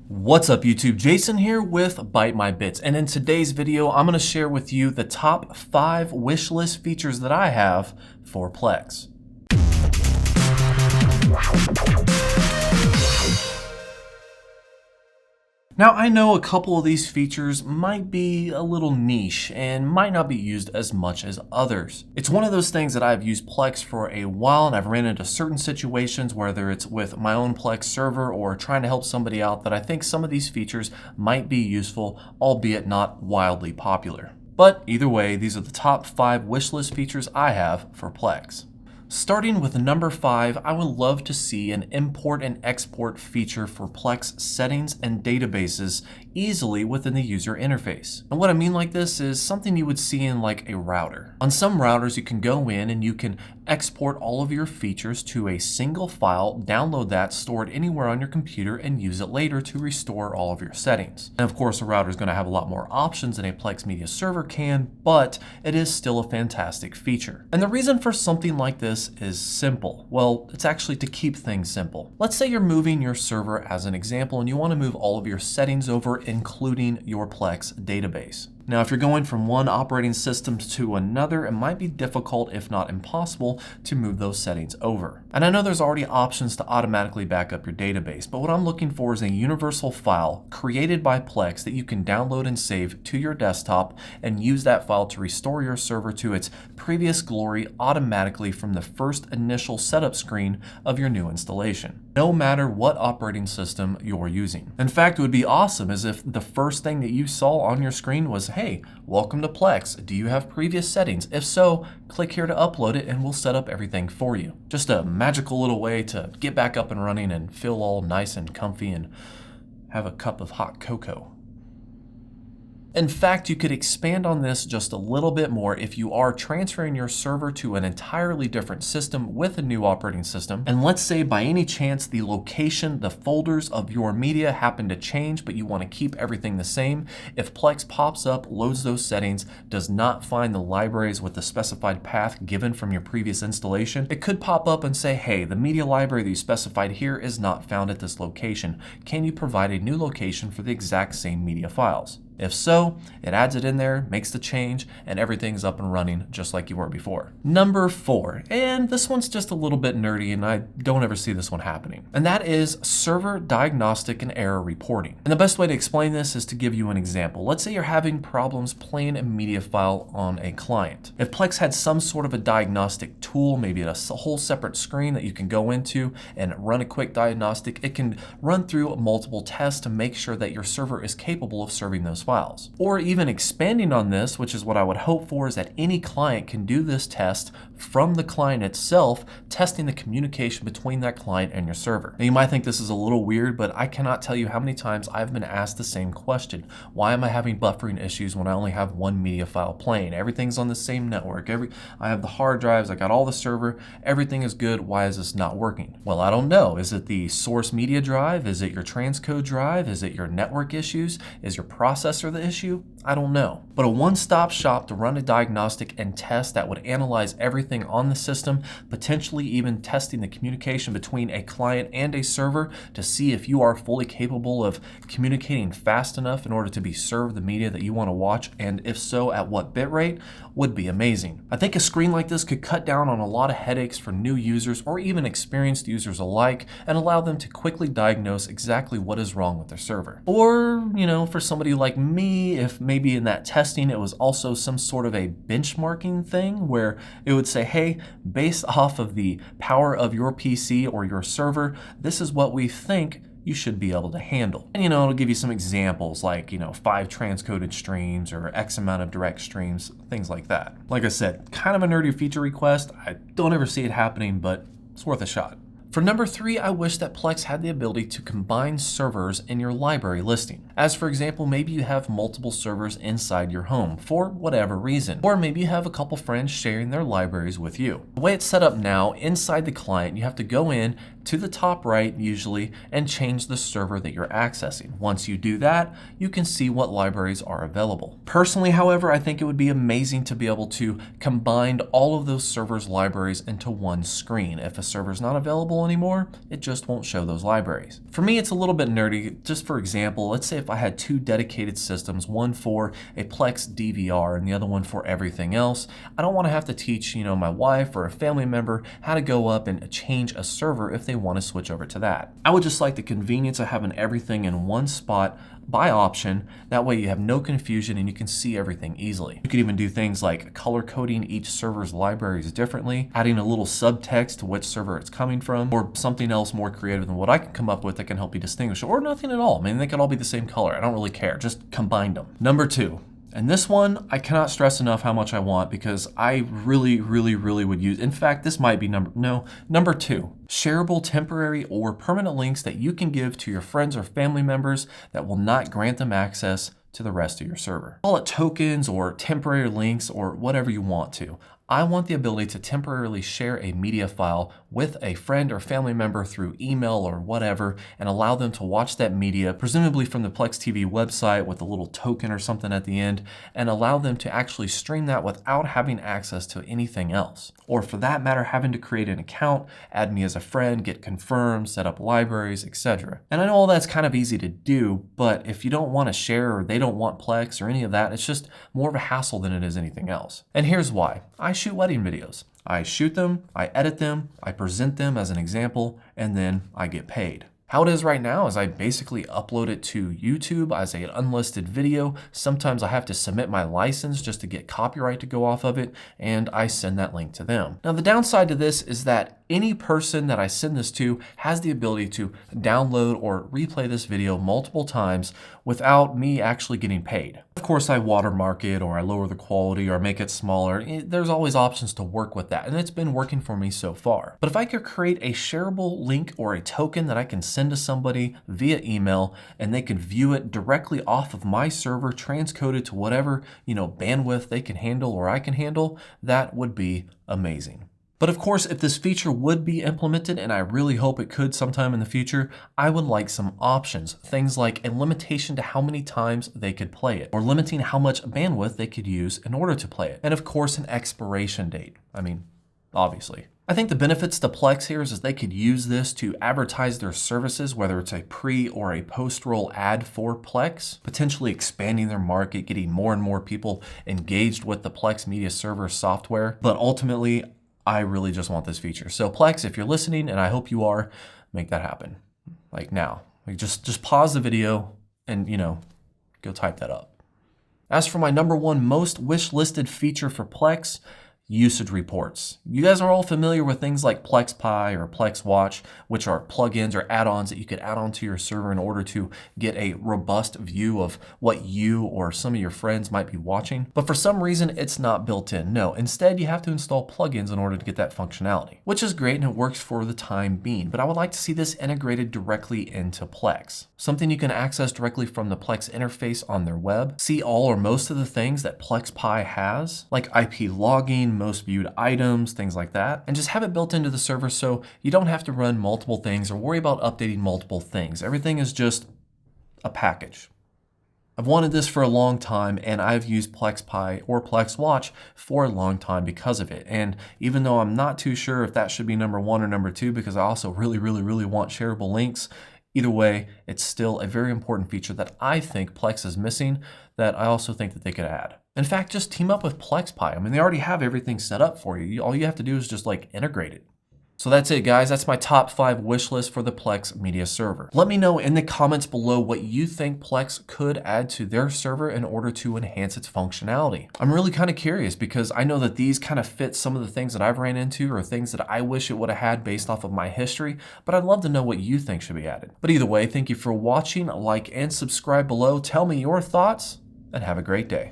What's up YouTube, Jason here with Bite My Bits, and in today's video I'm going to share with you the top 5 wishlist features that I have for Plex. Now I know a couple of these features might be a little niche and might not be used as much as others. It's one of those things that I've used Plex for a while and I've ran into certain situations, whether it's with my own Plex server or trying to help somebody out, that I think some of these features might be useful, albeit not wildly popular. But either way, these are the top 5 wishlist features I have for Plex. Starting with number 5, I would love to see an import and export feature for Plex settings and databases easily within the user interface. And what I mean like this is something you would see in like a router. On some routers you can go in and you can export all of your features to a single file, download that, store it anywhere on your computer, and use it later to restore all of your settings. And of course a router is going to have a lot more options than a Plex media server can, but it is still a fantastic feature. And the reason for something like this is simple. Well, it's actually to keep things simple. Let's say you're moving your server as an example and you want to move all of your settings over, including your Plex database. Now, if you're going from one operating system to another, it might be difficult, if not impossible, to move those settings over. And I know there's already options to automatically back up your database, but what I'm looking for is a universal file created by Plex that you can download and save to your desktop and use that file to restore your server to its previous glory automatically from the first initial setup screen of your new installation, no matter what operating system you're using. In fact, it would be awesome as if the first thing that you saw on your screen was, hey, welcome to Plex. Do you have previous settings? If so, click here to upload it and we'll set up everything for you. Just a magical little way to get back up and running and feel all nice and comfy and have a cup of hot cocoa. In fact, you could expand on this just a little bit more if you are transferring your server to an entirely different system with a new operating system. And let's say by any chance the location, the folders of your media happen to change, but you want to keep everything the same. If Plex pops up, loads those settings, does not find the libraries with the specified path given from your previous installation, it could pop up and say, hey, the media library that you specified here is not found at this location. Can you provide a new location for the exact same media files? If so, it adds it in there, makes the change, and everything's up and running just like you were before. Number 4, and this one's just a little bit nerdy and I don't ever see this one happening, and that is server diagnostic and error reporting. And the best way to explain this is to give you an example. Let's say you're having problems playing a media file on a client. If Plex had some sort of a diagnostic tool, maybe a whole separate screen that you can go into and run a quick diagnostic, it can run through multiple tests to make sure that your server is capable of serving those files. Or even expanding on this, which is what I would hope for, is that any client can do this test from the client itself, testing the communication between that client and your server. Now you might think this is a little weird, but I cannot tell you how many times I've been asked the same question. Why am I having buffering issues when I only have one media file playing? Everything's on the same network. I have the hard drives, I got all the server, everything is good. Why is this not working? Well, I don't know. Is it the source media drive? Is it your transcode drive? Is it your network issues? Is your processor the issue? I don't know. But a one-stop shop to run a diagnostic and test that would analyze everything on the system, potentially even testing the communication between a client and a server to see if you are fully capable of communicating fast enough in order to be served the media that you want to watch, and if so, at what bitrate, would be amazing. I think a screen like this could cut down on a lot of headaches for new users or even experienced users alike and allow them to quickly diagnose exactly what is wrong with their server. Or, for somebody like me, if maybe in that testing it was also some sort of a benchmarking thing where it would say, hey, based off of the power of your PC or your server, this is what we think you should be able to handle. And it'll give you some examples like, 5 transcoded streams or X amount of direct streams, things like that. Like I said, kind of a nerdy feature request. I don't ever see it happening, but it's worth a shot. For number 3, I wish that Plex had the ability to combine servers in your library listing. As for example, maybe you have multiple servers inside your home for whatever reason. Or maybe you have a couple friends sharing their libraries with you. The way it's set up now, inside the client, you have to go in, to the top right usually and change the server that you're accessing. Once you do that, you can see what libraries are available. Personally, however, I think it would be amazing to be able to combine all of those servers' libraries into one screen. If a server's not available anymore, it just won't show those libraries. For me, it's a little bit nerdy. Just for example, let's say if I had two dedicated systems, one for a Plex DVR and the other one for everything else, I don't want to have to teach, my wife or a family member how to go up and change a server if they want to switch over to that. I would just like the convenience of having everything in one spot by option. That way you have no confusion and you can see everything easily. You could even do things like color coding each server's libraries differently, adding a little subtext to which server it's coming from, or something else more creative than what I can come up with that can help you distinguish, or nothing at all. I mean, they could all be the same color. I don't really care. Just combine them. Number 2. And this one, I cannot stress enough how much I want because I really would use. In fact, this might be number 2. Shareable temporary or permanent links that you can give to your friends or family members that will not grant them access to the rest of your server. Call it tokens or temporary links or whatever you want to. I want the ability to temporarily share a media file with a friend or family member through email or whatever and allow them to watch that media, presumably from the Plex TV website with a little token or something at the end, and allow them to actually stream that without having access to anything else. Or for that matter, having to create an account, add me as a friend, get confirmed, set up libraries, etc. And I know all that's kind of easy to do, but if you don't want to share or they don't want Plex or any of that, it's just more of a hassle than it is anything else. And here's why. I shoot wedding videos. I shoot them, I edit them, I present them as an example, and then I get paid. How it is right now is I basically upload it to YouTube as an unlisted video. Sometimes I have to submit my license just to get copyright to go off of it, and I send that link to them. Now the downside to this is that any person that I send this to has the ability to download or replay this video multiple times without me actually getting paid. Of course, I watermark it or I lower the quality or make it smaller. There's always options to work with that, and it's been working for me so far. But if I could create a shareable link or a token that I can send to somebody via email and they can view it directly off of my server, transcoded to whatever, bandwidth they can handle or I can handle, that would be amazing. But of course, if this feature would be implemented, and I really hope it could sometime in the future, I would like some options. Things like a limitation to how many times they could play it, or limiting how much bandwidth they could use in order to play it. And of course, an expiration date. Obviously. I think the benefits to Plex here is they could use this to advertise their services, whether it's a pre or a post-roll ad for Plex, potentially expanding their market, getting more and more people engaged with the Plex media server software. But ultimately, I really just want this feature. So Plex, if you're listening, and I hope you are, make that happen. Like now. Just pause the video and, go type that up. As for my number 1 most wish-listed feature for Plex, usage reports. You guys are all familiar with things like PlexPy or Plex Watch, which are plugins or add-ons that you could add onto your server in order to get a robust view of what you or some of your friends might be watching. But for some reason, it's not built in. No, instead you have to install plugins in order to get that functionality, which is great and it works for the time being. But I would like to see this integrated directly into Plex. Something you can access directly from the Plex interface on their web. See all or most of the things that PlexPy has, like IP logging, most viewed items, things like that, and just have it built into the server so you don't have to run multiple things or worry about updating multiple things. Everything is just a package. I've wanted this for a long time, and I've used PlexPy or Plex Watch for a long time because of it. And even though I'm not too sure if that should be number 1 or number 2, because I also really want shareable links, either way, it's still a very important feature that I think Plex is missing that I also think that they could add. In fact, just team up with PlexPy. They already have everything set up for you. All you have to do is just integrate it. So that's it, guys. That's my top 5 wish list for the Plex media server. Let me know in the comments below what you think Plex could add to their server in order to enhance its functionality. I'm really kind of curious because I know that these kind of fit some of the things that I've ran into or things that I wish it would have had based off of my history, but I'd love to know what you think should be added. But either way, thank you for watching. Like and subscribe below. Tell me your thoughts and have a great day.